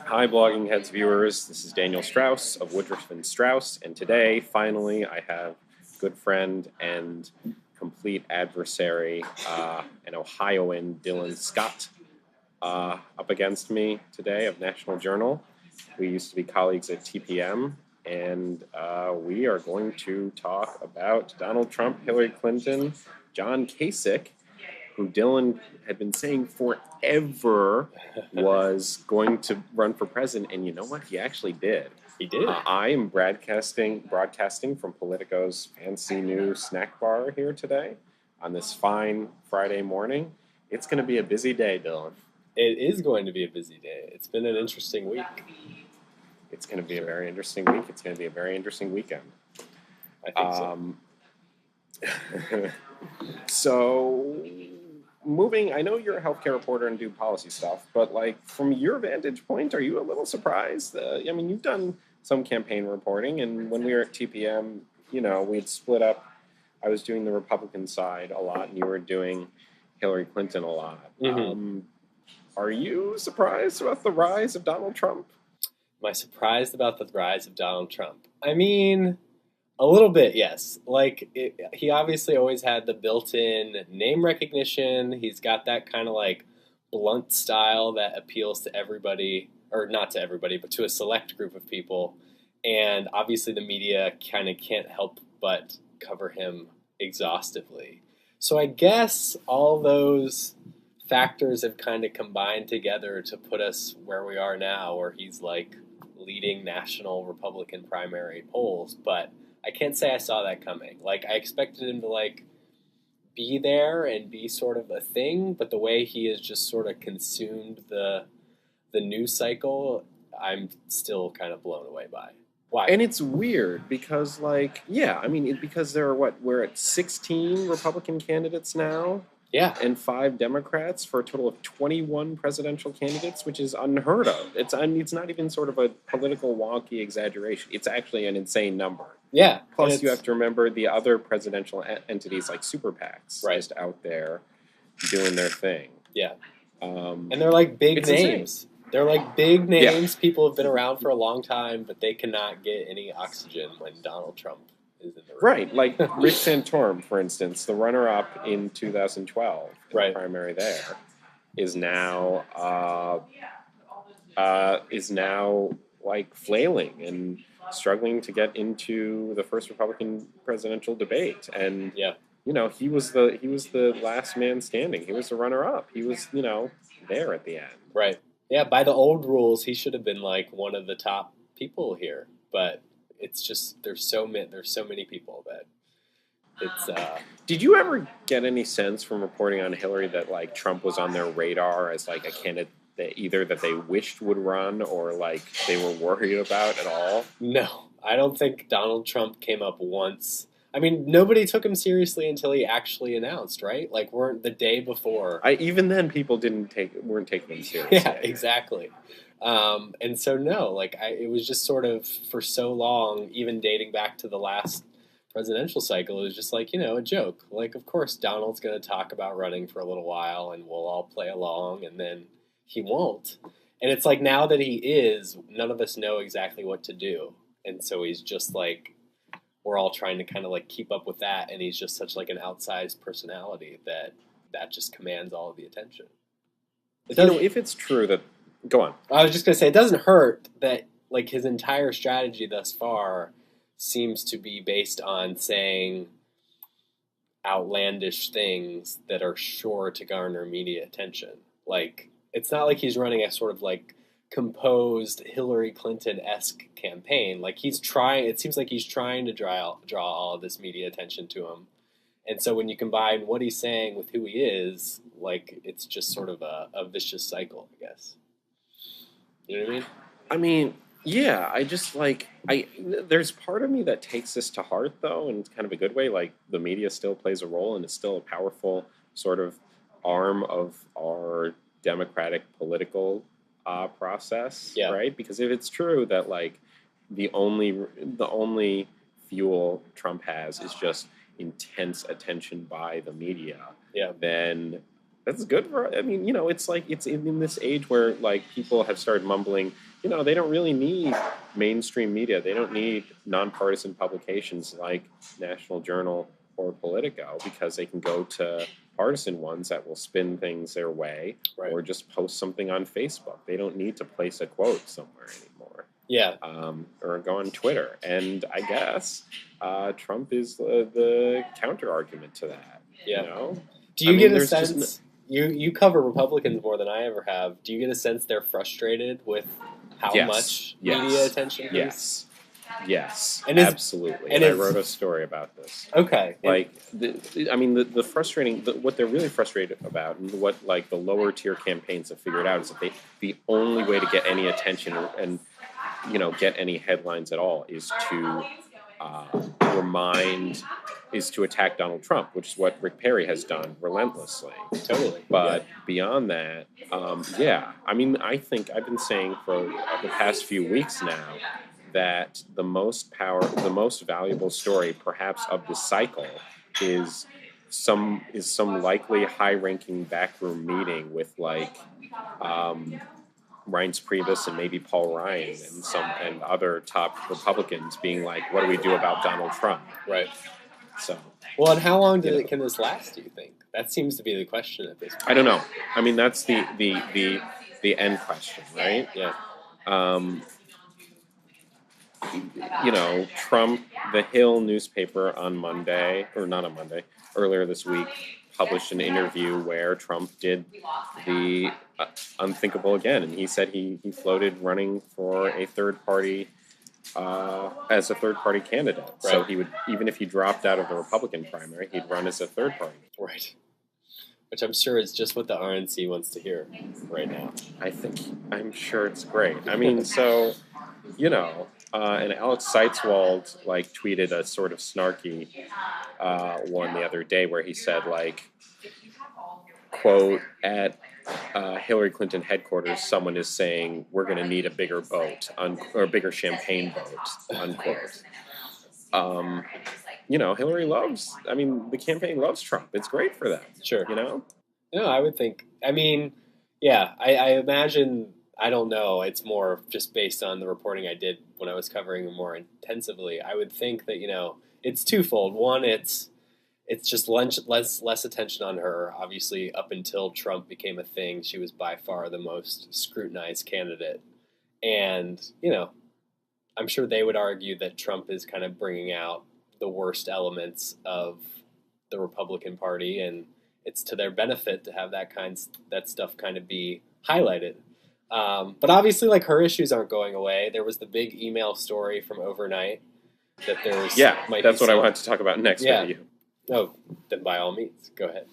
Hi, Blogging Heads viewers. This is Daniel Strauss of Woodruff and Strauss, and today, finally, I have good friend and complete adversary, an Ohioan, Dylan Scott, up against me today of National Journal. We used to be colleagues at TPM, and we are going to talk about Donald Trump, Hillary Clinton, John Kasich, who Dylan had been saying forever was going to run for president, and you know what? He actually did. He did. I am broadcasting from Politico's fancy new snack bar here today on this fine Friday morning. It's going to be a busy day, Dylan. It is going to be a busy day. It's been an interesting week. It's going to be a very interesting week. It's going to be a very interesting weekend. I think so. So, I know you're a healthcare reporter and do policy stuff, but like from your vantage point, are you a little surprised? You've done some campaign reporting, and when we were at TPM, we'd split up. I was doing the Republican side a lot, and you were doing Hillary Clinton a lot. Mm-hmm. Are you surprised about the rise of Donald Trump? Am I surprised about the rise of Donald Trump? I mean, a little bit, yes. He obviously always had the built-in name recognition. He's got that kind of blunt style that appeals to everybody, or not to everybody, but to a select group of people. And obviously the media kind of can't help but cover him exhaustively. So I guess all those factors have kind of combined together to put us where we are now, where he's leading national Republican primary polls. But I can't say I saw that coming. I expected him to be there and be sort of a thing, but the way he has just sort of consumed the news cycle, I'm still kind of blown away by. Why? And it's weird because because we're at 16 Republican candidates now. Yeah. And 5 Democrats for a total of 21 presidential candidates, which is unheard of. It's not even sort of a political wonky exaggeration. It's actually an insane number. Yeah. Plus, you have to remember the other presidential entities like super PACs just out there doing their thing. Yeah. And they're big names. Insane. They're big names. Yeah. People have been around for a long time, but they cannot get any oxygen when Donald Trump is in the room. Right, like Rick Santorum, for instance, the runner-up in 2012, the primary there, is now flailing and struggling to get into the first Republican presidential debate. And he was the last man standing. He was the runner-up. He was there at the end. Right. Yeah. By the old rules, he should have been one of the top people here, but it's just there's so many people that it's. Did you ever get any sense from reporting on Hillary that Trump was on their radar as a candidate that either that they wished would run or they were worried about at all? No, I don't think Donald Trump came up once. I mean, nobody took him seriously until he actually announced, right? Weren't the day before. Even then, people weren't taking him seriously. Yeah, exactly. And so, no, it was just sort of for so long, even dating back to the last presidential cycle, it was just a joke. Of course, Donald's going to talk about running for a little while and we'll all play along, and then he won't. And it's now that he is, none of us know exactly what to do. And so he's just we're all trying to kind of keep up with that. And he's just such an outsized personality that just commands all of the attention. If it's true that, go on. I was just going to say, it doesn't hurt that his entire strategy thus far seems to be based on saying outlandish things that are sure to garner media attention. It's not he's running a sort of composed Hillary Clinton-esque campaign. It seems he's trying to draw all of this media attention to him. And so when you combine what he's saying with who he is, it's just sort of a vicious cycle, I guess. You know what I mean? I mean, yeah, I just there's part of me that takes this to heart, though, in kind of a good way. The media still plays a role and is still a powerful sort of arm of our democratic political process, right? Because if it's true that the only fuel Trump has is just intense attention by the media, then That's good for. I mean, it's like it's in this age where like people have started mumbling. They don't really need mainstream media. They don't need nonpartisan publications like National Journal or Politico because they can go to partisan ones that will spin things their way Right. or just post something on Facebook. They don't need to place a quote somewhere anymore. Yeah. Or go on Twitter. And I guess Trump is the counter argument to that. Yeah. You know? Do you get a there's sense? You cover Republicans more than I ever have. Do you get a sense they're frustrated with how much media attention there's? Yes, And absolutely. and I wrote a story about this. Okay. Like, the frustrating, what they're really frustrated about, and what like the lower tier campaigns have figured out is that the only way to get any attention and get any headlines at all is to to attack Donald Trump, which is what Rick Perry has done relentlessly. Totally. But beyond that, I think I've been saying for the past few weeks now that the most valuable story, perhaps of this cycle, is some likely high-ranking backroom meeting with like Reince Priebus and maybe Paul Ryan and other top Republicans being like, "What do we do about Donald Trump?" Right. So. Well, and how long can this last? Do you think? That seems to be the question at this point. I don't know. I mean, that's the end question, right? Yeah. Trump, the Hill newspaper on Monday, or not on Monday, earlier this week, published an interview where Trump did the unthinkable again. And he said he floated running for a third party, as a third party candidate. Right. So he would, even if he dropped out of the Republican primary, he'd run as a third party. Right. Which I'm sure is just what the RNC wants to hear right now. I'm sure it's great. I mean, so, and Alex Seitzwald tweeted a sort of snarky one the other day where he said quote, at Hillary Clinton headquarters, someone is saying we're going to need a bigger boat, or a bigger champagne boat, unquote. Hillary the campaign loves Trump. It's great for them. Sure. No, I would think. I mean, yeah, I imagine. I don't know. It's more just based on the reporting I did when I was covering him more intensively. I would think that it's twofold. One, it's just less attention on her. Obviously, up until Trump became a thing, she was by far the most scrutinized candidate. And I'm sure they would argue that Trump is kind of bringing out the worst elements of the Republican Party, and it's to their benefit to have that stuff kind of be highlighted. But obviously, her issues aren't going away. There was the big email story from overnight that there's that's what I wanted to talk about next with you. Oh, then by all means, go ahead.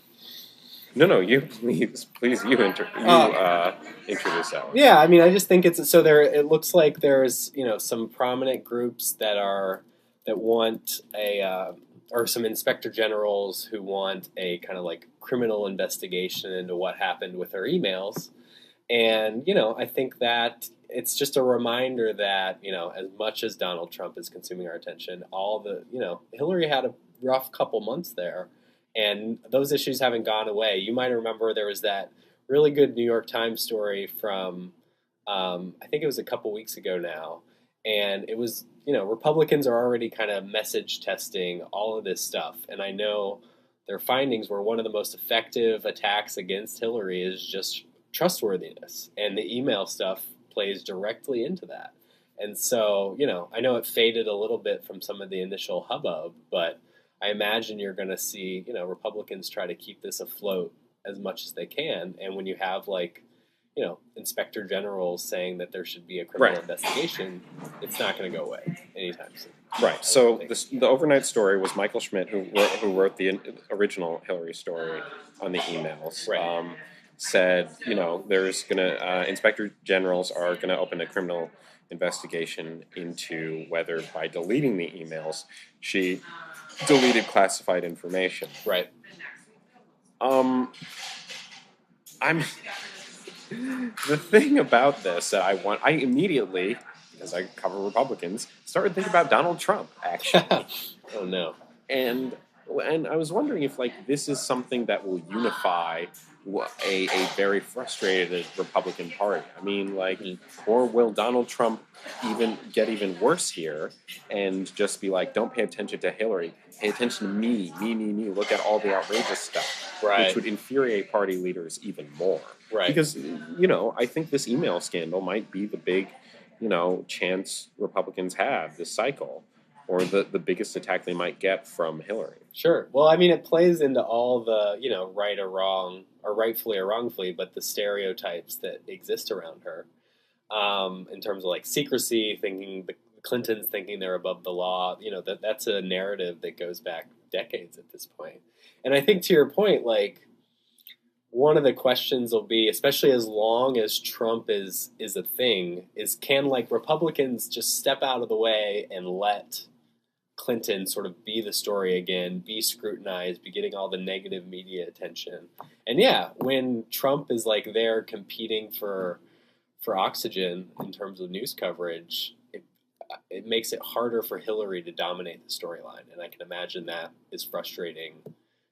No, you please you introduce that one. Yeah, I mean, I just think it's so there. It looks like there's some prominent groups that want or some inspector generals who want a kind of criminal investigation into what happened with her emails. And, I think that it's just a reminder that, as much as Donald Trump is consuming our attention, Hillary had a rough couple months there, and those issues haven't gone away. You might remember there was that really good New York Times story from, I think it was a couple weeks ago now, and it was, Republicans are already kind of message testing all of this stuff, and I know their findings were one of the most effective attacks against Hillary is just trustworthiness, and the email stuff plays directly into that. And so, I know it faded a little bit from some of the initial hubbub, but I imagine you're going to see, Republicans try to keep this afloat as much as they can. And when you have inspector generals saying that there should be a criminal investigation, it's not going to go away anytime soon. Right. So the overnight story was Michael Schmidt, who wrote the original Hillary story on the emails. Right. Said, there's gonna inspector generals are gonna open a criminal investigation into whether by deleting the emails she deleted classified information. Right. The thing about this that I immediately, because I cover Republicans, started thinking about Donald Trump, actually. Oh no. And I was wondering if this is something that will unify a very frustrated Republican Party. I mean, like, Mm-hmm. or will Donald Trump even worse here and just be like, don't pay attention to Hillary, pay attention to me. Look at all the outrageous stuff, Right. which would infuriate party leaders even more. Right. Because, I think this email scandal might be the big, chance Republicans have this cycle, or the biggest attack they might get from Hillary. Sure. Well, I mean, it plays into all the, right or wrong, or rightfully or wrongfully, but the stereotypes that exist around her, in terms of like secrecy, thinking the Clintons thinking they're above the law. That's a narrative that goes back decades at this point. And I think to your point, like, one of the questions will be, especially as long as Trump is a thing, is can like Republicans just step out of the way and let Clinton sort of be the story again, be scrutinized, be getting all the negative media attention. And yeah, when Trump is like there competing for oxygen in terms of news coverage, it makes it harder for Hillary to dominate the storyline. And I can imagine that is frustrating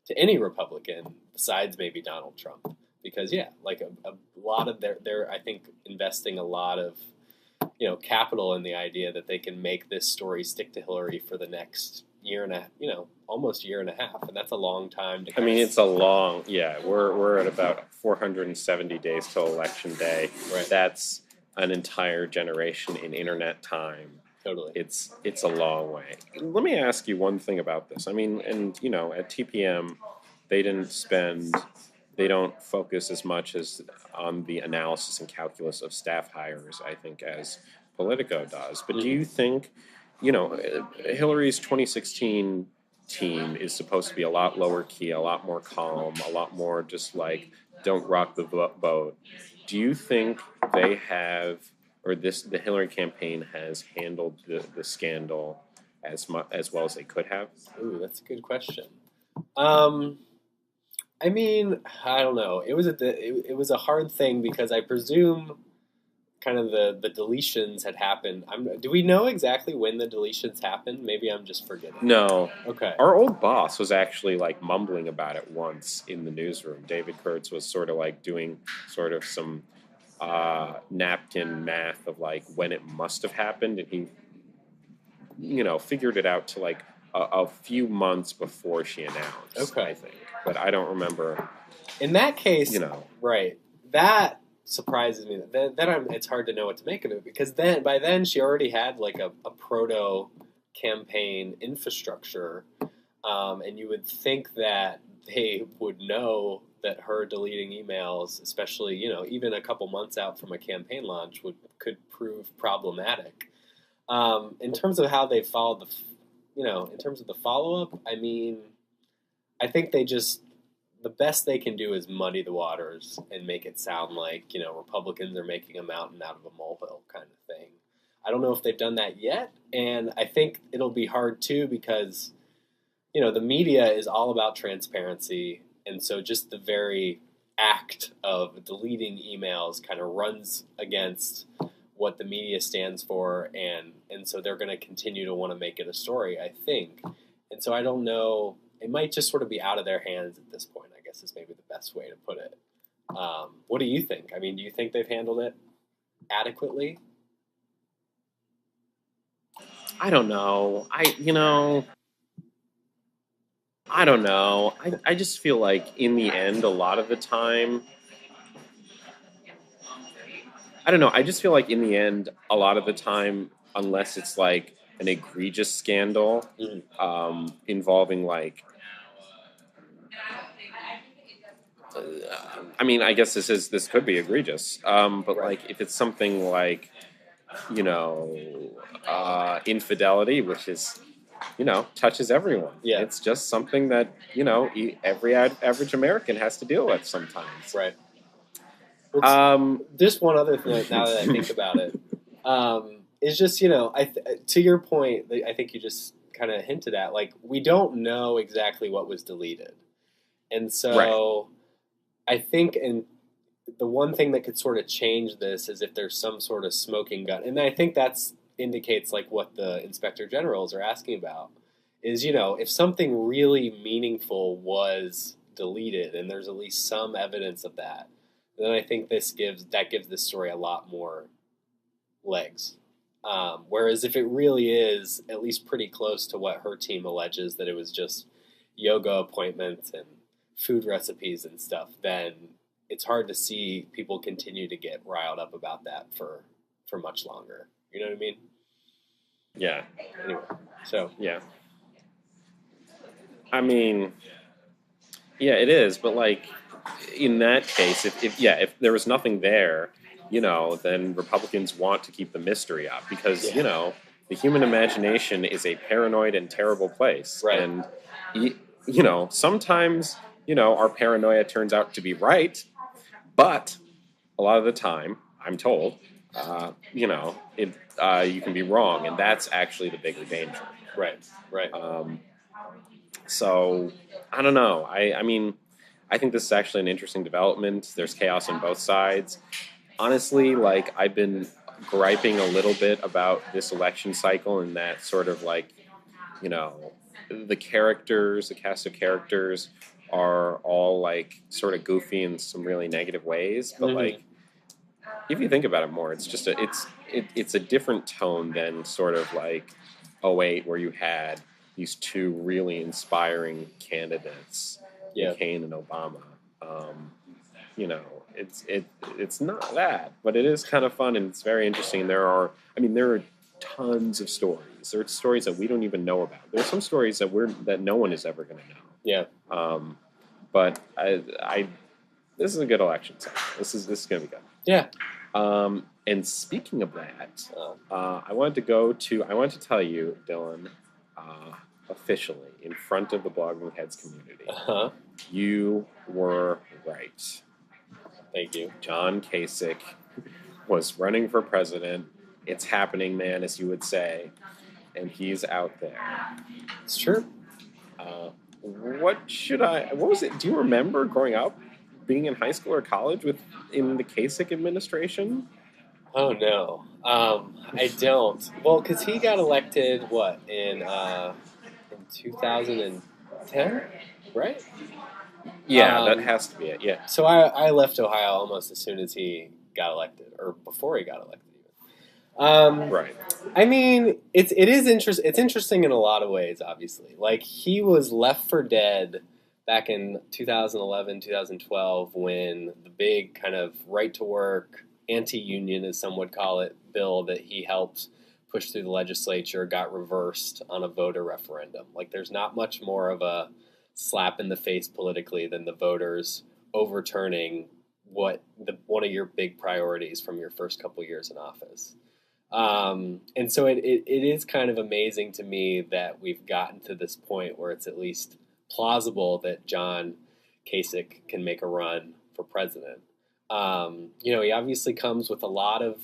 to any Republican besides maybe Donald Trump. Because yeah, like a lot of they're I think investing a lot of capital in the idea that they can make this story stick to Hillary for the next year and almost year and a half, and that's a long time to. It's a long, We're at about 470 days till election day. Right. That's an entire generation in internet time. Totally. It's a long way. Let me ask you one thing about this. I mean, and at TPM, they don't focus as much as on the analysis and calculus of staff hires, I think, as Politico does. But do you think, Hillary's 2016 team is supposed to be a lot lower key, a lot more calm, a lot more just like, don't rock the boat. Do you think they have, or the Hillary campaign has handled the scandal as well as they could have? Ooh, that's a good question. I mean, I don't know. It was a hard thing because I presume kind of the deletions had happened. Do we know exactly when the deletions happened? Maybe I'm just forgetting. No. Okay. Our old boss was actually like mumbling about it once in the newsroom. David Kurtz was sort of like doing sort of some napkin math of like when it must have happened, and he, figured it out to like a few months before she announced. Okay. I think. But I don't remember. In that case, right, that surprises me. It's hard to know what to make of it because by then she already had like a proto-campaign infrastructure, and you would think that they would know that her deleting emails, especially even a couple months out from a campaign launch, could prove problematic. In terms of how they followed in terms of the follow-up, I mean, I think the best they can do is muddy the waters and make it sound like, Republicans are making a mountain out of a molehill kind of thing. I don't know if they've done that yet, and I think it'll be hard too because, the media is all about transparency, and so just the very act of deleting emails kind of runs against what the media stands for, and so they're going to continue to want to make it a story, I think. And so I don't know. It might just sort of be out of their hands at this point, I guess is maybe the best way to put it. What do you think? I mean, do you think they've handled it adequately? I don't know. I don't know. I just feel like in the end, a lot of the time, I don't know. I just feel like in the end, a lot of the time, unless it's like an egregious scandal involving like, I guess this could be egregious, but Right. like if it's something like, infidelity, which is, touches everyone. Yeah. It's just something that, every average American has to deal with sometimes. Right. Just one other thing, now that I think about it, is just, to your point, I think you just kind of hinted at, like, we don't know exactly what was deleted. And so Right. I think the one thing that could sort of change this is if there's some sort of smoking gun. And I think that's indicates like what the inspector generals are asking about is, if something really meaningful was deleted, and there's at least some evidence of that, then I think this gives this story a lot more legs. Whereas if it really is at least pretty close to what her team alleges, that it was just yoga appointments and food recipes and stuff, then it's hard to see people continue to get riled up about that for much longer. You know what I mean? Yeah. Anyway, so. Yeah. I mean, yeah, it is, but like in that case, if there was nothing there, then Republicans want to keep the mystery up because, the human imagination is a paranoid and terrible place. Right. And, sometimes, our paranoia turns out to be right, but a lot of the time, I'm told, you can be wrong, and that's actually the bigger danger. Right. So, I don't know. I mean, I think this is actually an interesting development. There's chaos on both sides. Honestly, like, I've been griping a little bit about this election cycle and that sort of like, the cast of characters are all like sort of goofy in some really negative ways. But like, if you think about it more, it's just it's a different tone than sort of like 2008 where you had these two really inspiring candidates, McCain and Obama. It's not that, but it is kind of fun and it's very interesting. There are tons of stories. There are stories that we don't even know about. There are some stories that no one is ever going to know. Yeah. But this is a good election cycle. This is going to be good. Yeah. And speaking of that, I wanted to tell you, Dylan, officially in front of the Blogging Heads community, you were right. Thank you. John Kasich was running for president. It's happening, man, as you would say, and he's out there. It's true. What was it? Do you remember growing up, being in high school or college in the Kasich administration? Oh no, I don't. Well, because he got elected in 2010, right? Yeah, that has to be it. Yeah. So I left Ohio almost as soon as he got elected, or before he got elected, even. Right. I mean, it is interesting. It's interesting in a lot of ways. Obviously, like he was left for dead back in 2011, 2012, when the big kind of right to work, anti-union, as some would call it, bill that he helped push through the legislature got reversed on a voter referendum. Like, there's not much more of a slap in the face politically than the voters overturning one of your big priorities from your first couple years in office. And so it is kind of amazing to me that we've gotten to this point where it's at least plausible that John Kasich can make a run for president. He obviously comes with a lot of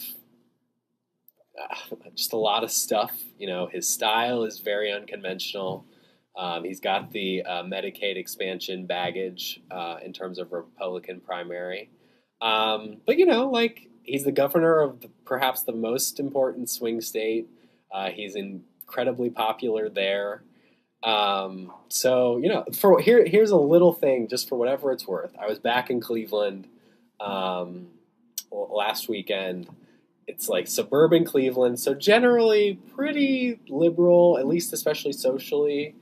stuff. His style is very unconventional. He's got the Medicaid expansion baggage in terms of Republican primary. But he's the governor of perhaps the most important swing state. He's incredibly popular there. Here's a little thing, just for whatever it's worth. I was back in Cleveland last weekend. It's like suburban Cleveland, so generally pretty liberal, at least especially socially.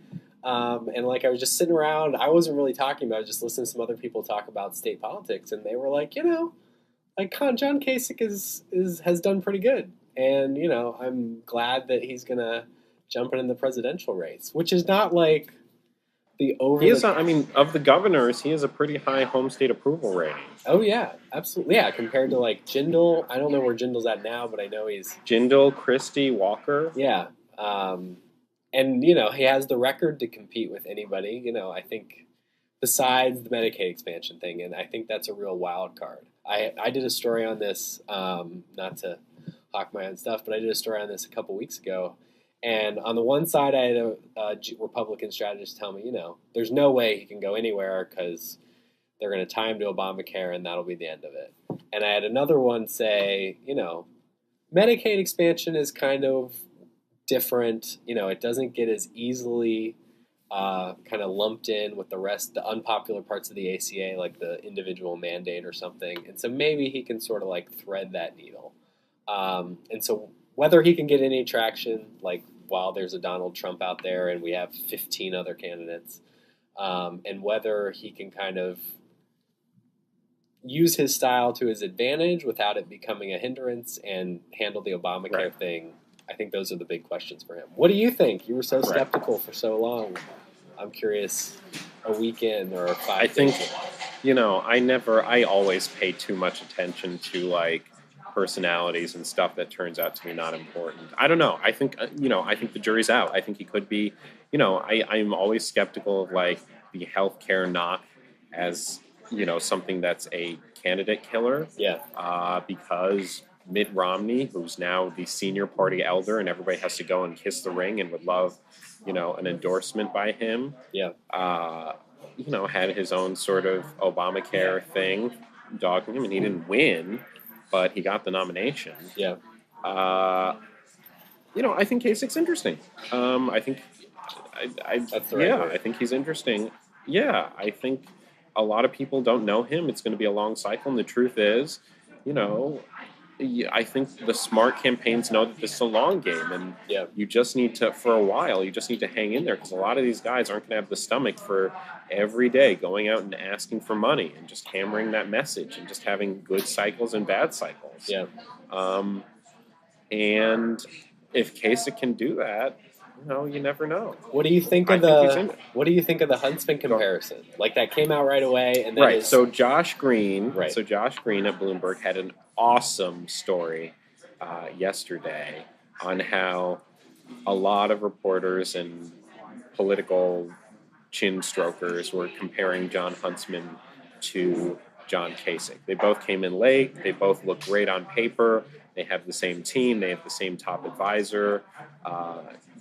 And I was just sitting around. I wasn't really talking about it, just listening to some other people talk about state politics, and they were like, John Kasich has done pretty good, and I'm glad that he's gonna jump in the presidential race, which is not like the over. Of the governors, he has a pretty high home state approval rating. Oh yeah, absolutely. Yeah, compared to Jindal, I don't know where Jindal's at now, but I know he's Jindal, Christie, Walker. Yeah, and he has the record to compete with anybody. I think besides the Medicaid expansion thing, and I think that's a real wild card. I did a story on this, not to hawk my own stuff, but I did a story on this a couple weeks ago. And on the one side, I had a Republican strategist tell me, there's no way he can go anywhere because they're going to tie him to Obamacare and that'll be the end of it. And I had another one say, Medicaid expansion is kind of different. It doesn't get as easily kind of lumped in with the unpopular parts of the ACA, like the individual mandate or something. And so maybe he can sort of like thread that needle. And so whether he can get any traction, like while there's a Donald Trump out there and we have 15 other candidates, and whether he can kind of use his style to his advantage without it becoming a hindrance and handle the Obamacare thing. I think those are the big questions for him. What do you think? You were so skeptical for so long. I'm curious, a weekend or 5 I think, days. I always pay too much attention to like personalities and stuff that turns out to be not important. I don't know. I think, I think the jury's out. I think he could be, I'm always skeptical of like the healthcare not as, something that's a candidate killer. Yeah. Because Mitt Romney, who's now the senior party elder, and everybody has to go and kiss the ring and would love, an endorsement by him. Yeah. Had his own sort of Obamacare thing dogging him, and he didn't win, but he got the nomination. Yeah. I think Kasich's interesting. I think, That's the right word. I think he's interesting. Yeah, I think a lot of people don't know him. It's going to be a long cycle, and the truth is, I think the smart campaigns know that this is a long game, and you just need to, for a while, you just need to hang in there, because a lot of these guys aren't going to have the stomach for every day going out and asking for money and just hammering that message and just having good cycles and bad cycles. Yeah. And if Kasich can do that, you never know. What do you think of the Huntsman comparison? Like that came out right away, and then So Josh Green, at Bloomberg had an awesome story yesterday on how a lot of reporters and political chin strokers were comparing John Huntsman to John Kasich. They both came in late. They both look great on paper. They have the same team. They have the same top advisor,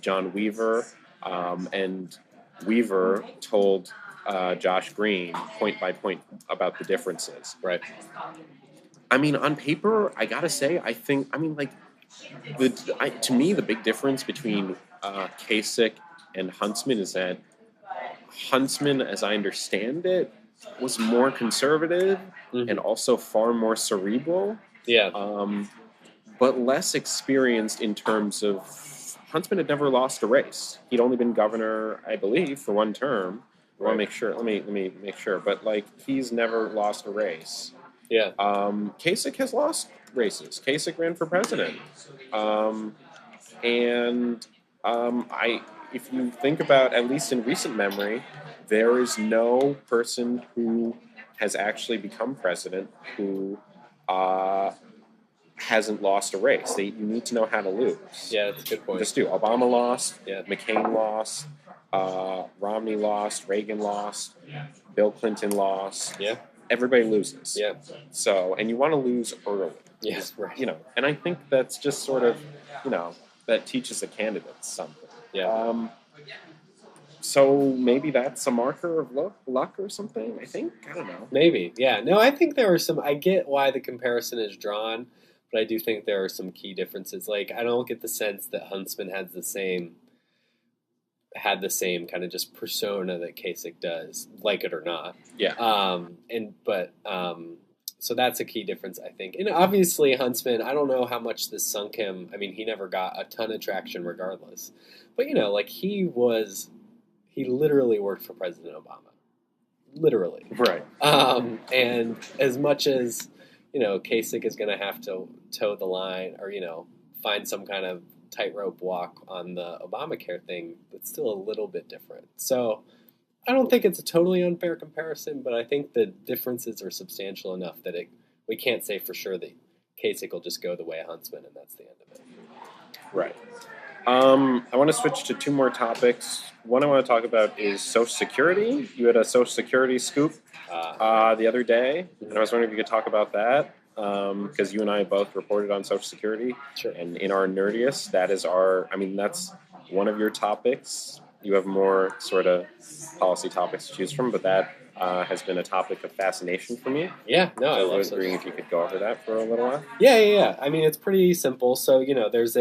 John Weaver. And Weaver told Josh Green point by point about the differences. Right. I mean, on paper, I gotta say, to me, the big difference between Kasich and Huntsman is that Huntsman, as I understand it, was more conservative and also far more cerebral. Yeah. But less experienced in terms of Huntsman had never lost a race. He'd only been governor, I believe, for one term. I want to make sure. Let me make sure. But he's never lost a race. Yeah. Kasich has lost races. Kasich ran for president. If you think about, at least in recent memory, there is no person who has actually become president who hasn't lost a race. You need to know how to lose. Yeah, that's a good point. Just do. Obama lost. Yeah. McCain lost. Romney lost. Reagan lost. Bill Clinton lost. Yeah. Everybody loses. Yeah. So, and you want to lose early. Yes, right. And I think that's just sort of, that teaches the candidates something. Yeah. So maybe that's a marker of luck or something, I think. I don't know. Maybe. Yeah. No, I think there are some, I get why the comparison is drawn, but I do think there are some key differences. I don't get the sense that Huntsman had the same kind of just persona that Kasich does, like it or not. Yeah. So that's a key difference, I think. And obviously Huntsman, I don't know how much this sunk him. I mean, he never got a ton of traction regardless. But, he literally worked for President Obama. Literally. Right. And as much as, Kasich is going to have to toe the line or, find some kind of tightrope walk on the Obamacare thing, it's still a little bit different. So I don't think it's a totally unfair comparison, but I think the differences are substantial enough that we can't say for sure that Kasich will just go the way of Huntsman, and that's the end of it. Right. I want to switch to two more topics. One I want to talk about is Social Security. You had a Social Security scoop the other day, and I was wondering if you could talk about that, because you and I both reported on Social Security. Sure. And in our nerdiest, that's one of your topics. You have more sort of policy topics to choose from, but that has been a topic of fascination for me. Yeah, no, I was wondering if you could go over that for a little while. Yeah. I mean, it's pretty simple. So, there's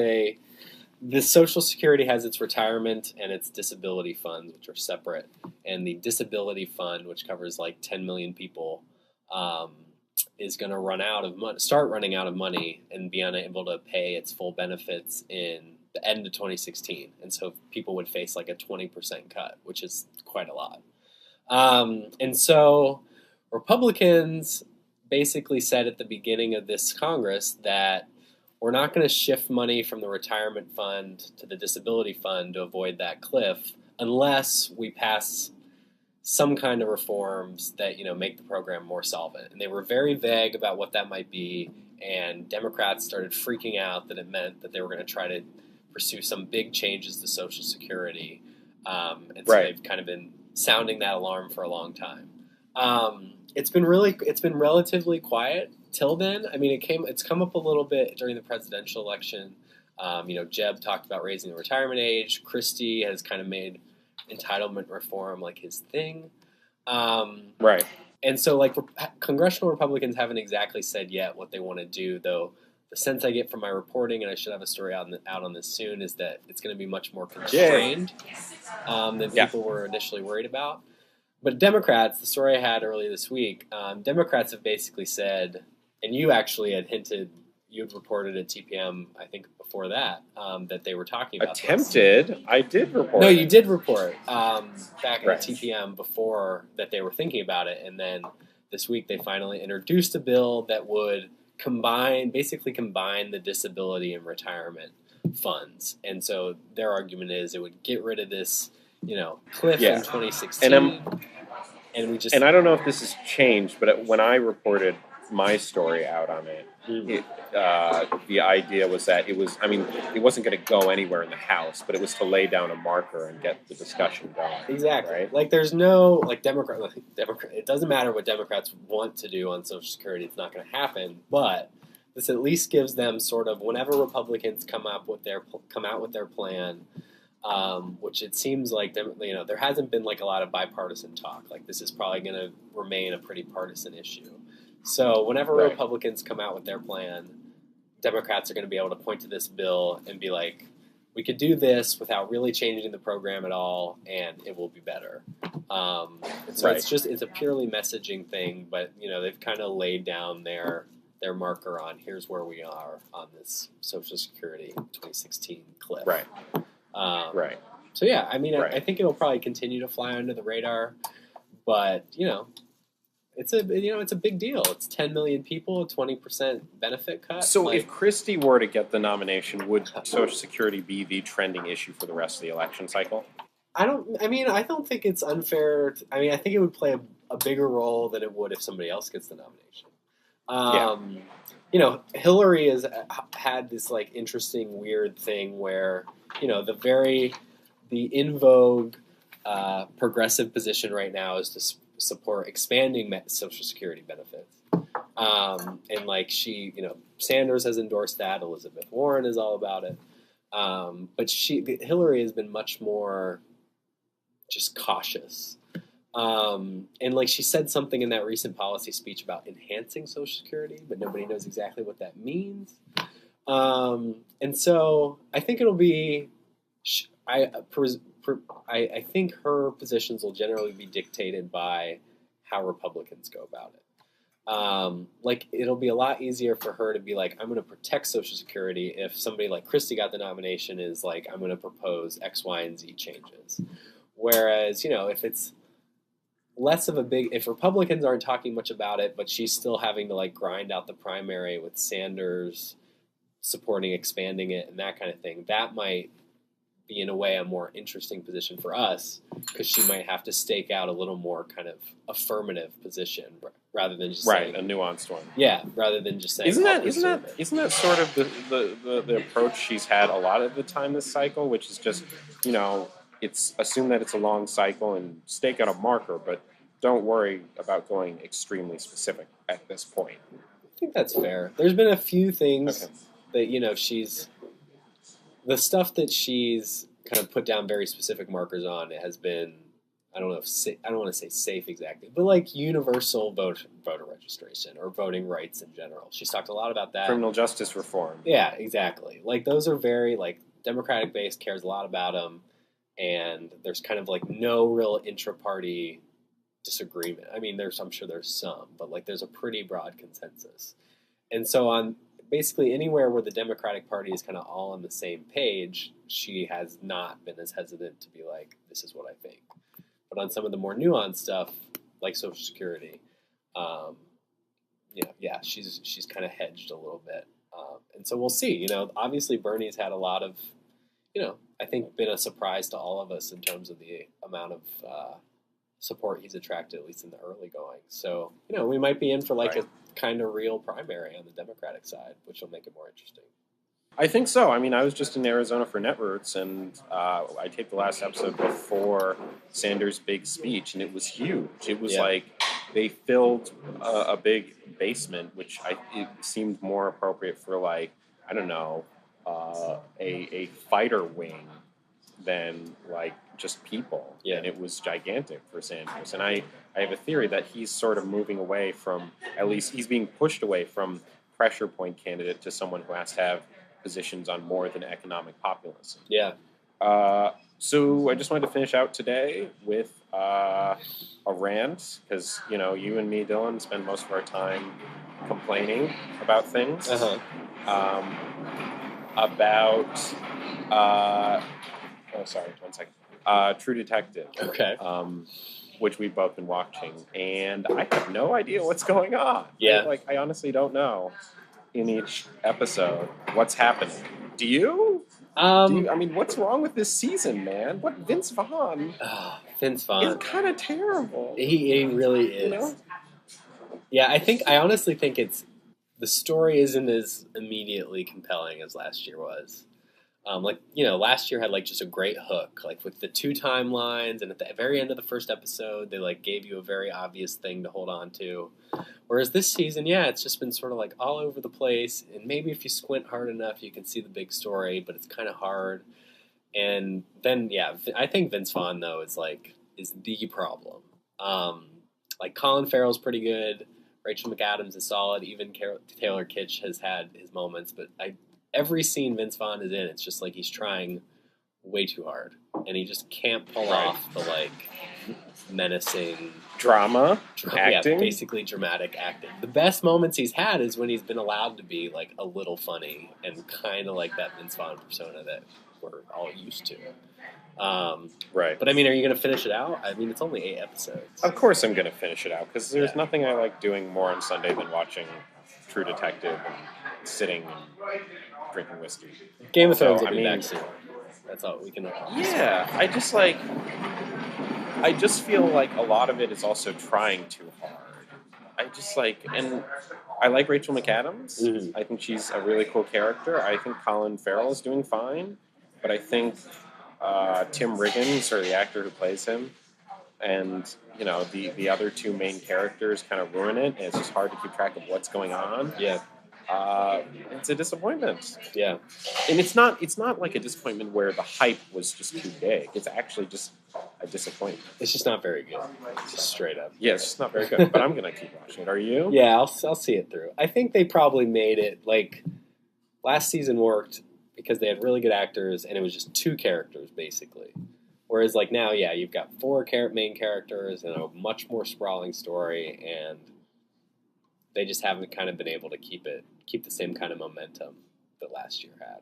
the Social Security has its retirement and its disability funds, which are separate. And the disability fund, which covers like 10 million people, is going to start running out of money and be unable to pay its full benefits in the end of 2016. And so people would face like a 20% cut, which is quite a lot. And so Republicans basically said at the beginning of this Congress that we're not going to shift money from the retirement fund to the disability fund to avoid that cliff unless we pass some kind of reforms that, make the program more solvent. And they were very vague about what that might be, and Democrats started freaking out that it meant that they were going to try to pursue some big changes to Social Security. And so they've kind of been sounding that alarm for a long time. It's been relatively quiet till then. I mean, it's come up a little bit during the presidential election. Jeb talked about raising the retirement age. Christie has kind of made entitlement reform like his thing. And so congressional Republicans haven't exactly said yet what they want to do, though the sense I get from my reporting, and I should have a story out on this soon, is that it's going to be much more constrained than people were initially worried about. But Democrats, the story I had earlier this week, Democrats have basically said, and you actually had hinted, you had reported at TPM, I think before that, that they were talking about this. I did report. No, you did report back at TPM before that they were thinking about it, and then this week they finally introduced a bill that would combine the disability and retirement funds. And so their argument is it would get rid of this, cliff in 2016. And I don't know if this has changed, but when I reported my story out on it, the idea was that it wasn't going to go anywhere in the House, but it was to lay down a marker and get the discussion going. Exactly. Right? There's no Democrat. It doesn't matter what Democrats want to do on Social Security; it's not going to happen. But this at least gives them sort of, whenever Republicans come out with their plan, which it seems like there hasn't been a lot of bipartisan talk. This is probably going to remain a pretty partisan issue. So whenever Republicans come out with their plan, Democrats are going to be able to point to this bill and be like, we could do this without really changing the program at all, and it will be better. So it's a purely messaging thing, but they've kind of laid down their marker on here's where we are on this Social Security 2016 cliff. So yeah, I think it'll probably continue to fly under the radar, but it's a big deal. It's 10 million people, a 20% benefit cut. So if Christie were to get the nomination, would Social Security be the trending issue for the rest of the election cycle? I don't think it's unfair. I think it would play a bigger role than it would if somebody else gets the nomination. Hillary has had this interesting, weird thing where, the in vogue progressive position right now is to support expanding Social Security benefits. Sanders has endorsed that. Elizabeth Warren is all about it. But Hillary has been much more just cautious. She said something in that recent policy speech about enhancing Social Security, but nobody knows exactly what that means. And so I think it'll be, I think her positions will generally be dictated by how Republicans go about it. It'll be a lot easier for her to be like, I'm going to protect Social Security if somebody like Christie got the nomination is like, I'm going to propose X, Y, and Z changes. Whereas, if it's less of if Republicans aren't talking much about it, but she's still having to grind out the primary with Sanders supporting expanding it and that kind of thing, that might be in a way a more interesting position for us because she might have to stake out a little more kind of affirmative position rather than just saying, a nuanced one. Yeah, rather than just saying isn't that sort of the approach she's had a lot of the time this cycle, which is just it's assume that it's a long cycle and stake out a marker, but don't worry about going extremely specific at this point. I think that's fair. There's been a few things that she's. The stuff that she's kind of put down very specific markers on, it has been, I don't want to say safe exactly, but universal voter registration or voting rights in general. She's talked a lot about that. Criminal justice reform. Yeah, exactly. Those are very Democratic base cares a lot about him, and there's kind of like no real intra-party disagreement. I mean, I'm sure there's some, but like there's a pretty broad consensus. And so on basically anywhere where the Democratic Party is kind of all on the same page, she has not been as hesitant to be like, this is what I think. But on some of the more nuanced stuff, like Social Security, she's kind of hedged a little bit. And so we'll see. Obviously Bernie's had a lot of, I think been a surprise to all of us in terms of the amount of support he's attracted, at least in the early going. So, we might be in for like a kind of real primary on the Democratic side, which will make it more interesting. I think so. I mean, I was just in Arizona for Netroots, and I taped the last episode before Sanders' big speech, and it was huge. It was like they filled a big basement, which it seemed more appropriate for, like, I don't know, a fighter wing than like just people. Yeah. And it was gigantic for Sanders. And I have a theory that he's sort of moving away from, at least he's being pushed away from pressure point candidate to someone who has to have positions on more than economic populism. Yeah. So I just wanted to finish out today with a rant, because, you and me, Dylan, spend most of our time complaining about things. Sorry, 1 second. True Detective. Okay. Which we've both been watching, and I have no idea what's going on. Yeah. I honestly don't know in each episode what's happening. Do you? I mean, what's wrong with this season, man? Vince Vaughn is kind of terrible. He really is. Yeah, I honestly think the story isn't as immediately compelling as last year was. Last year had like just a great hook, like with the 2 timelines, and at the very end of the first episode, they like gave you a very obvious thing to hold on to. Whereas this season, it's just been sort of like all over the place, and maybe if you squint hard enough, you can see the big story, but it's kind of hard. And then, I think Vince Vaughn though is the problem. Like Colin Farrell's pretty good, Rachel McAdams is solid, even Taylor Kitsch has had his moments, but every scene Vince Vaughn is in, it's just like he's trying way too hard, and he just can't pull off the like menacing drama acting. Yeah, basically dramatic acting. The best moments he's had is when he's been allowed to be like a little funny and kind of like that Vince Vaughn persona that we're all used to. But I mean, are you going to finish it out? I mean, it's only 8 episodes. Of course I'm going to finish it out, because there's nothing I like doing more on Sunday than watching True Detective and sitting and drinking whiskey. Game of Thrones will be back soon. That's all we can. Yeah, I just feel like a lot of it is also trying too hard. And I like Rachel McAdams. Mm-hmm. I think she's a really cool character. I think Colin Farrell is doing fine, but I think Tim Riggins, sort of the actor who plays him, and the other 2 main characters kind of ruin it, and it's just hard to keep track of what's going on. Yeah. It's a disappointment. Yeah. And it's not like a disappointment where the hype was just too big. It's actually just a disappointment. It's just not very good. Just straight up. Yeah, it's just not very good. But I'm going to keep watching it. Are you? Yeah, I'll see it through. I think they probably made it, like, last season worked because they had really good actors, and it was just 2 characters, basically. Whereas, like, now, you've got 4 main characters and a much more sprawling story, and they just haven't kind of been able to keep the same kind of momentum that last year had.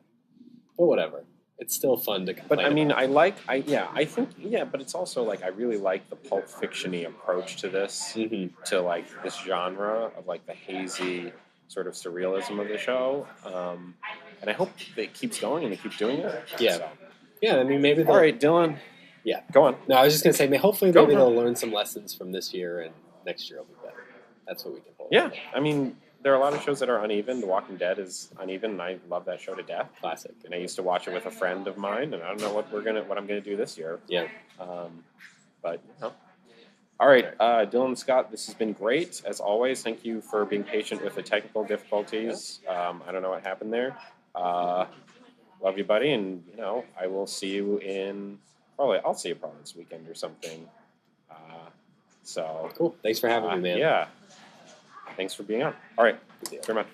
But whatever. It's still fun to complain But I mean, about. but it's also like I really like the Pulp Fiction-y approach to this, to like this genre of like the hazy sort of surrealism of the show. And I hope it keeps going and they keep doing it. Yeah. So. Yeah, I mean, maybe All right, Dylan. Yeah. Go on. No, I was just going to say, hopefully they'll learn some lessons from this year, and next year will be better. That's what we can hope. Yeah, I mean, there are a lot of shows that are uneven. The Walking Dead is uneven, and I love that show to death. Classic. And I used to watch it with a friend of mine, and I don't know what I'm gonna do this year. Yeah. But all right, Dylan Scott, this has been great as always. Thank you for being patient with the technical difficulties. I don't know what happened there. Love you, buddy, and I will see you I'll see you probably this weekend or something. So cool. Thanks for having me, man. Yeah. Thanks for being on. All right. Very much.